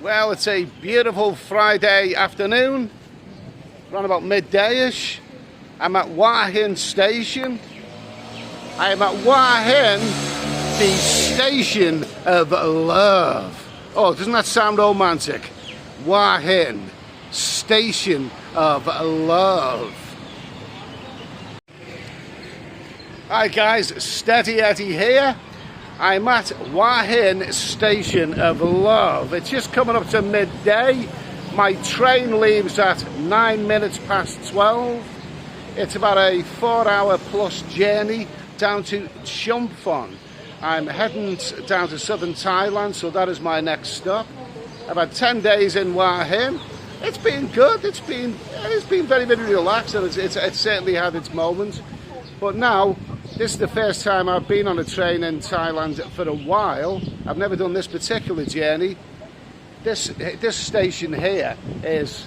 Well, it's a beautiful Friday afternoon, around about midday-ish. I'm at Hua Hin station. I am at Hua Hin, the station of love. Oh, doesn't that sound romantic? Hua Hin, station of love. Hi guys, Steady Eddie here. I'm at Hua Hin station of love. It's just coming up to midday. My train leaves at 9 minutes past 12. It's about a 4-hour plus journey down to Chumphon. I'm heading down to southern Thailand, so that is my next stop. I've had 10 days in Hua Hin. It's been good. It's been very, very relaxed, and it's certainly had its moments. But now, this is the first time I've been on a train in Thailand for a while. I've never done this particular journey. This station here is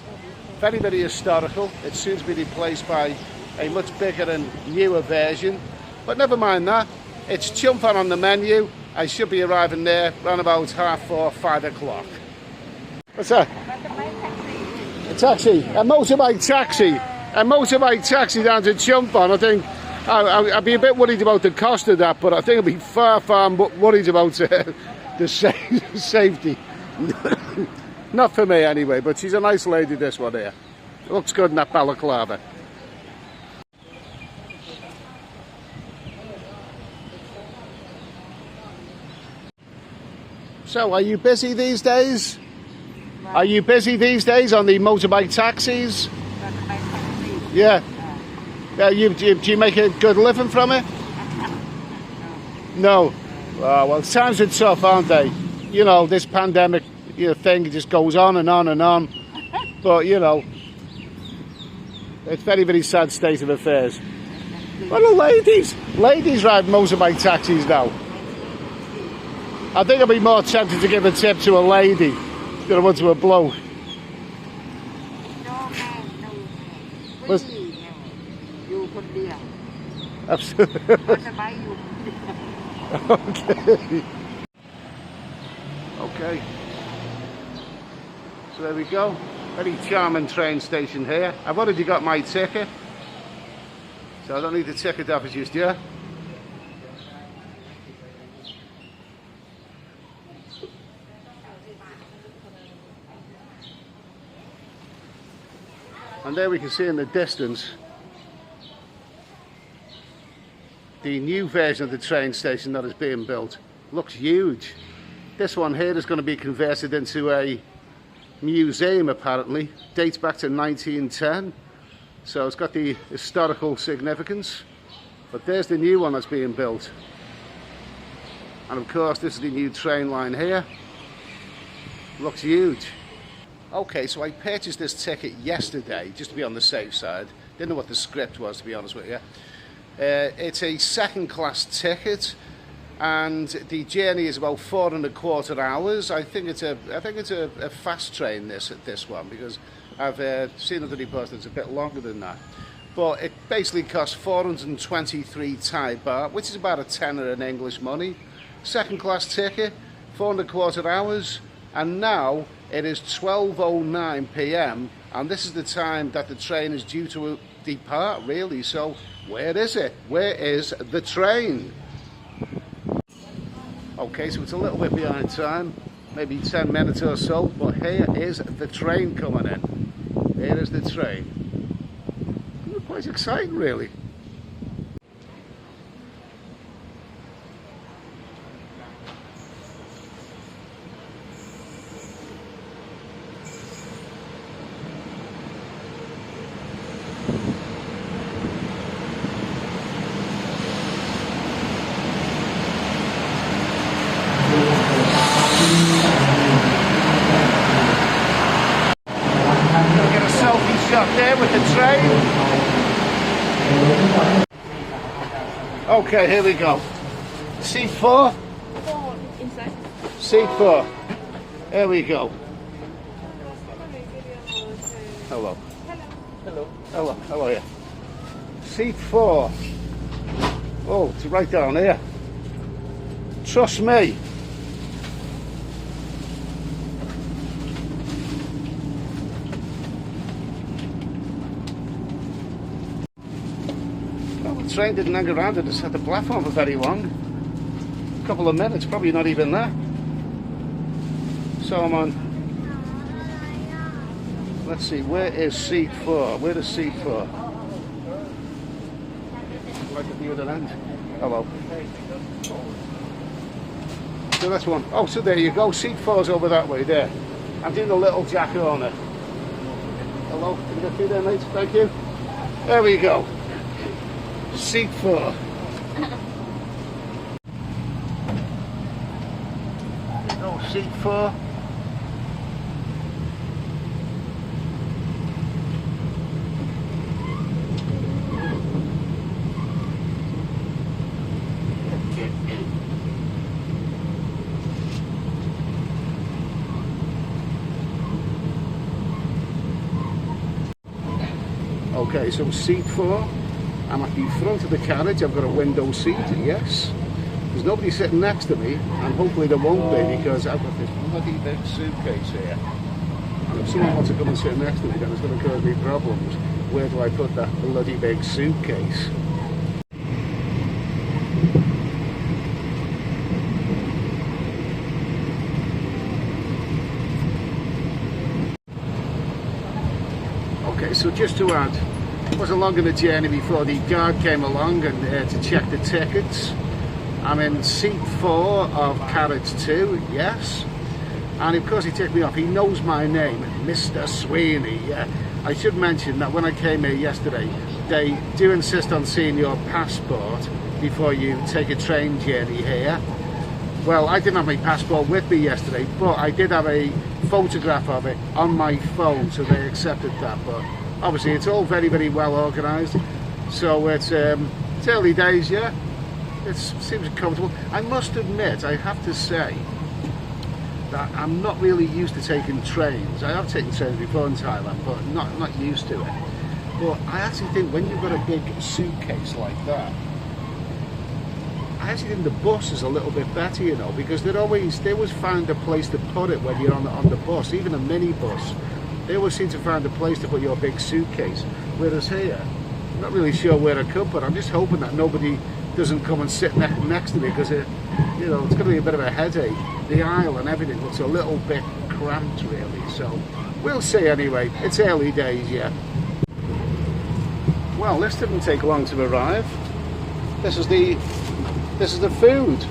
very, very historical. It's soon to be replaced by a much bigger and newer version. But never mind that. It's Chumphon on the menu. I should be arriving there around about 4:30, 5 o'clock. What's that? A taxi. A motorbike taxi. A motorbike taxi down to Chumphon. I think I'd be a bit worried about the cost of that, but I think I'd be far worried about the safety. Not for me anyway, but she's a nice lady, this one here. Looks good in that balaclava. So, are you busy these days? Are you busy these days on the motorbike taxis? Yeah. Do you make a good living from it? No. Oh, well, times are tough, aren't they? You know, this pandemic thing just goes on and on and on. But, you know, it's very, very sad state of affairs. Well, the ladies ride motorbike taxis now. I think I'd be more tempted to give a tip to a lady than I would to a bloke. Absolutely. Okay. So there we go. Very charming train station here. I've already got my ticket, so I don't need the ticket office just yet. And there we can see in the distance the new version of the train station that is being built. Looks huge. This one here is going to be converted into a museum apparently. Dates back to 1910. So it's got the historical significance. But there's the new one that's being built. And of course this is the new train line here. Looks huge. Okay, so I purchased this ticket yesterday just to be on the safe side. Didn't know what the script was, to be honest with you. It's a second-class ticket, and the journey is about 4¼ hours. I think it's a fast train. This one, because I've seen other reports that it's a bit longer than that. But it basically costs 423 Thai baht, which is about a tenner in English money. Second-class ticket, 4¼ hours, and now it is 12:09 p.m. and this is the time that the train is due to depart, really. So where is it? Where is the train? Okay, so it's a little bit behind time, maybe 10 minutes or so, but here is the train coming in. Here is the train. Quite exciting, really. Shot there with the train. Okay, here we go. Seat 4. Inside. Seat 4. Here we go. Hello. Hello. Hello. Hello, yeah. Seat 4. Oh, it's right down here. Trust me. train didn't hang around at the platform for very long. A couple of minutes, probably not even that. So I'm on. Let's see, where is seat 4? Where is seat 4? Right at the other end. Hello. So that's one. Oh, so there you go. Seat 4's over that way there. I'm doing a little jack on it. Hello, can you get through there, mate? Thank you. There we go. Seat 4. There you go, seat 4. Okay, so seat 4. I'm at the front of the carriage. I've got a window seat, yes. There's nobody sitting next to me, and hopefully there won't be, because I've got this bloody big suitcase here. And if someone wants to come and sit next to me, then it's going to cause me problems. Where do I put that bloody big suitcase? Okay, so just to add, it wasn't long in the journey before the guard came along and to check the tickets. I'm in seat 4 of carriage 2, yes. And of course he took me off. He knows my name, Mr. Sweeney. Yeah. I should mention that when I came here yesterday, they do insist on seeing your passport before you take a train journey here. Well, I didn't have my passport with me yesterday, but I did have a photograph of it on my phone, so they accepted that. But obviously it's all very, very well organised, so it's early days, yeah. It seems comfortable. I must admit, I have to say that I'm not really used to taking trains. I have taken trains before in Thailand, but not used to it. But I actually think when you've got a big suitcase like that, I actually think the bus is a little bit better, you know, because they always find a place to put it when you're on the bus, even a mini bus. They always seem to find a place to put your big suitcase. Whereas here, I'm not really sure where I could put it. I'm just hoping that nobody doesn't come and sit next to me, because it's going to be a bit of a headache. The aisle and everything looks a little bit cramped, really. So we'll see anyway. It's early days, yeah. Well, this didn't take long to arrive. This is the food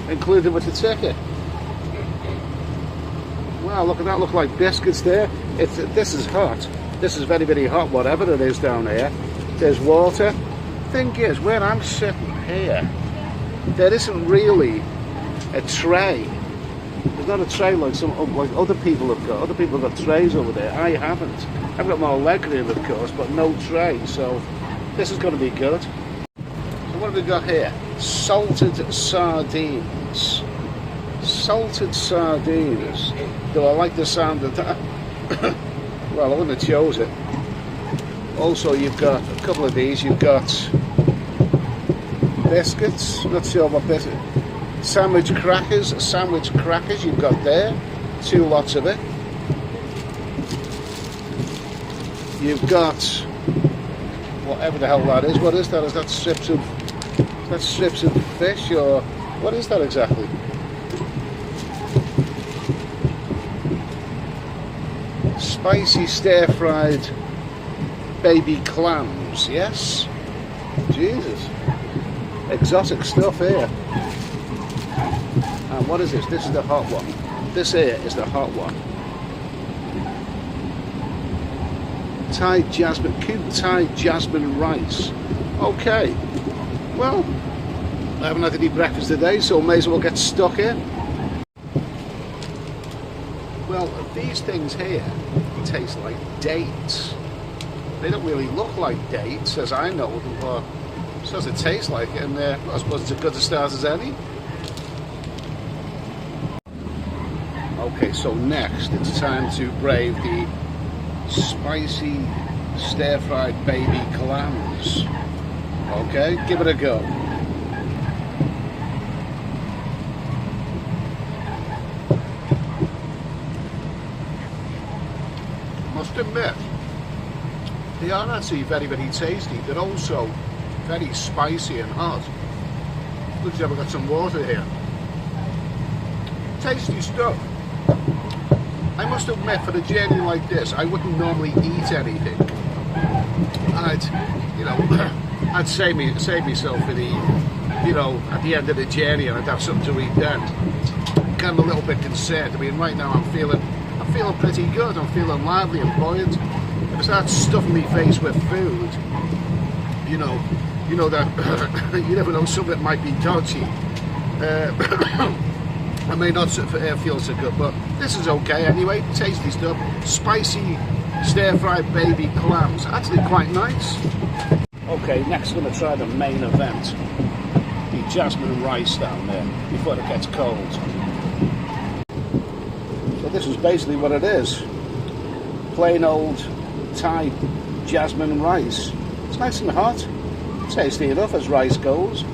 included with the ticket. Wow, look at that, look like biscuits there. This is hot. This is very, very hot, whatever it is down here. There's water. Thing is, where I'm sitting here, there isn't really a tray. There's not a tray like other people have got. Other people have got trays over there. I haven't. I've got more leg room, of course, but no tray. So this is going to be good. What have we got here? Salted sardines. Salted sardines. Do I like the sound of that? Well, I wouldn't have chose it. Also, you've got a couple of these. You've got biscuits. Not sure what this is. Sandwich crackers. Sandwich crackers you've got there. 2 lots of it. You've got whatever the hell that is. What is that? Is that strips of fish, or what is that exactly? Spicy stir-fried baby clams, yes? Jesus. Exotic stuff here. And what is this? This is the hot one. This here is the hot one. Thai jasmine, cute Thai jasmine rice. Okay. Well, I haven't had any breakfast today, so may as well get stuck in. Well, these things here taste like dates. They don't really look like dates, as I know them, but it says it tastes like it, and I suppose it's as good a start as any. Okay, so next it's time to brave the spicy stir-fried baby clams. Okay, give it a go. Must admit, They are actually very, very tasty. They're also very spicy and hot. Looks like I've got some water here. Tasty stuff. I must admit, for a journey like this, I wouldn't normally eat anything. I'd, you know, I'd save myself for the, you know, at the end of the journey, and I'd have something to eat then. I'm a little bit concerned. I mean, right now I'm feeling pretty good. I'm feeling lively and buoyant. If I start stuffing my face with food, you know that you never know, something might be dodgy. I may not feel so good, but this is okay anyway. Tasty stuff. Spicy stir-fried baby clams. Actually quite nice. Okay, next I'm going to try the main event. The jasmine rice down there before it gets cold. So this is basically what it is. Plain old Thai jasmine rice. It's nice and hot. Tasty enough as rice goes.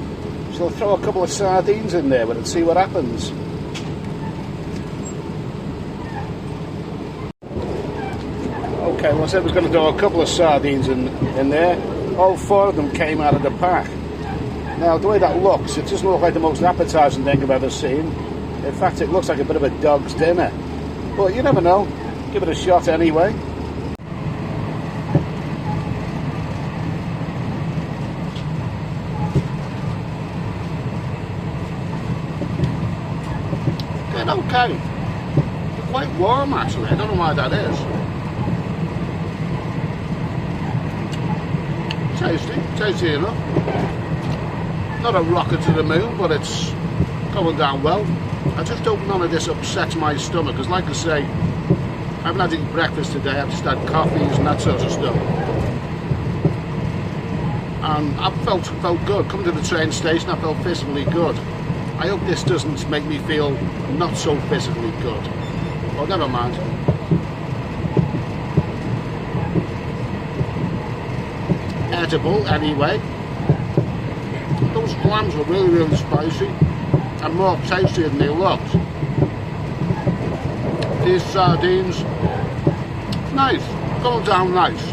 So I'll throw a couple of sardines in there with it, see what happens. Okay, well I said I was going to throw a couple of sardines in there. All 4 of them came out of the pack. Now the way that looks, it doesn't look like the most appetizing thing I've ever seen. In fact, it looks like a bit of a dog's dinner. But you never know. Give it a shot anyway. Okay. They're quite warm actually. I don't know why that is. Tasty enough. Not a rocket to the moon, but it's going down well. I just hope none of this upsets my stomach, because like I say, I haven't had any breakfast today. I've just had coffees and that sort of stuff. And I felt good. Coming to the train station, I felt physically good. I hope this doesn't make me feel not so physically good. Well, never mind. Edible anyway. Those clams were really, really spicy and more tasty than they looked. These sardines, nice, going down nice.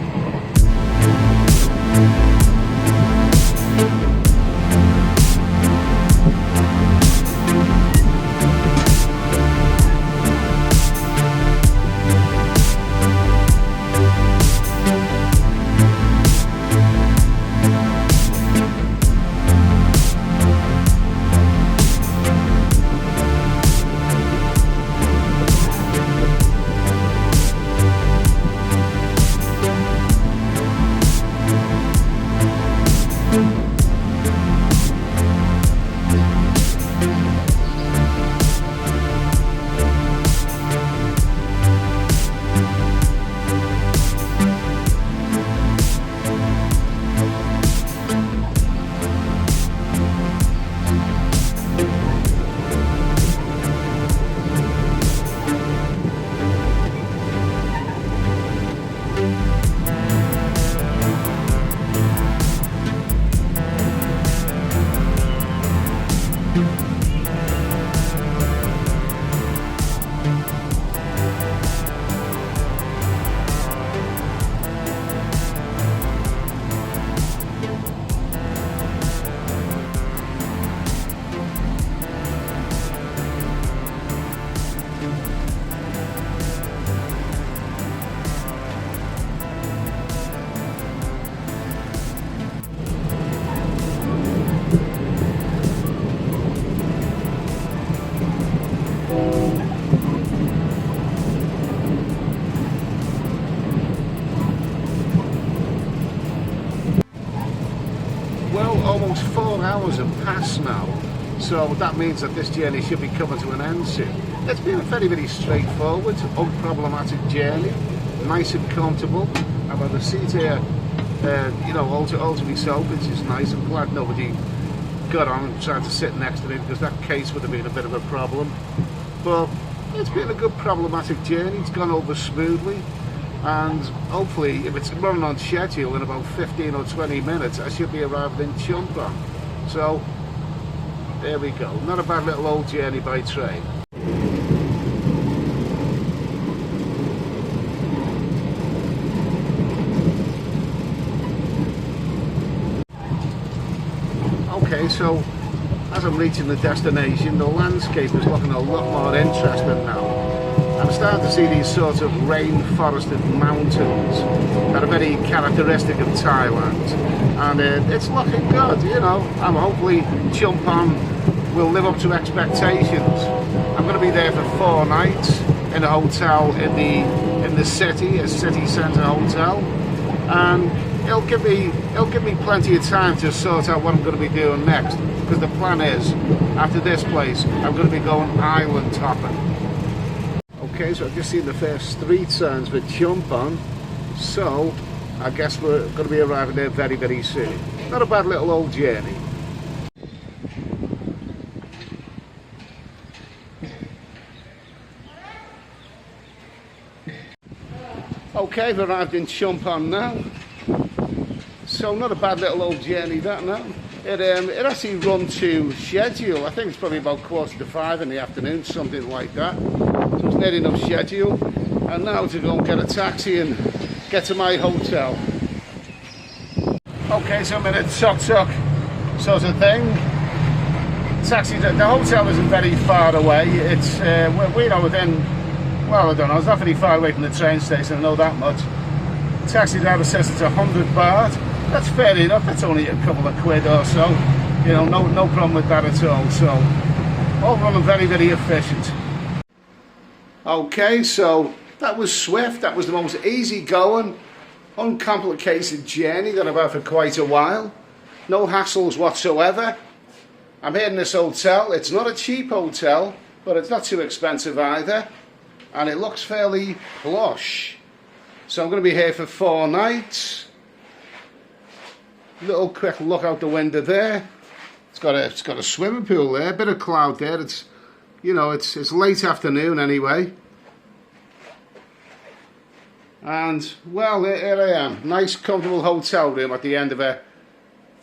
Almost 4 hours have passed now, so that means that this journey should be coming to an end soon. It's been a very, very straightforward, unproblematic journey, nice and comfortable. I've had a seat here, you know, all to myself, which is nice. I'm glad nobody got on and tried to sit next to me, because that case would have been a bit of a problem. But it's been a good problematic journey. It's gone over smoothly. And hopefully, if it's running on schedule in about 15 or 20 minutes, I should be arriving in Chumphon. So, there we go. Not a bad little old journey by train. so as I'm reaching the destination, the landscape is looking a lot more interesting now. I'm starting to see these sorts of rainforested mountains that are very characteristic of Thailand, and it's looking good, you know. And hopefully Chumphon will live up to expectations. I'm going to be there for 4 nighs in a hotel in the city, a city centre hotel, and it'll give me plenty of time to sort out what I'm going to be doing next, because the plan is, after this place, I'm going to be going island hopping. Okay, so I've just seen the first street signs for Chumphon, so I guess we're going to be arriving there very, very soon. Not a bad little old journey. Okay, I've arrived in Chumphon now. So not a bad little old journey that now. It actually run to schedule. I think it's probably about 4:45 in the afternoon, something like that. So it's nearly enough schedule. And now to go and get a taxi and get to my hotel. Okay, so I'm in a tuk-tuk sort of thing. Taxi, the hotel isn't very far away. It's we're within, well, I don't know, it's not very far away from the train station, I know that much. The taxi driver says it's 100 baht. That's fair enough, that's only a couple of quid or so. You know, no problem with that at all. So, overall, I'm very, very efficient. Okay, so that was swift. That was the most easy-going, uncomplicated journey that I've had for quite a while. No hassles whatsoever. I'm here in this hotel. It's not a cheap hotel, but it's not too expensive either. And it looks fairly plush. So I'm going to be here for 4 nights. Little quick look out the window there. It's got a swimming pool there, a bit of cloud there. It's, you know, it's late afternoon anyway. And well, here I am, nice comfortable hotel room at the end of a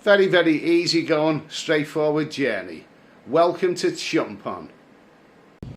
very, very easy going, straightforward journey. Welcome to Chumphon.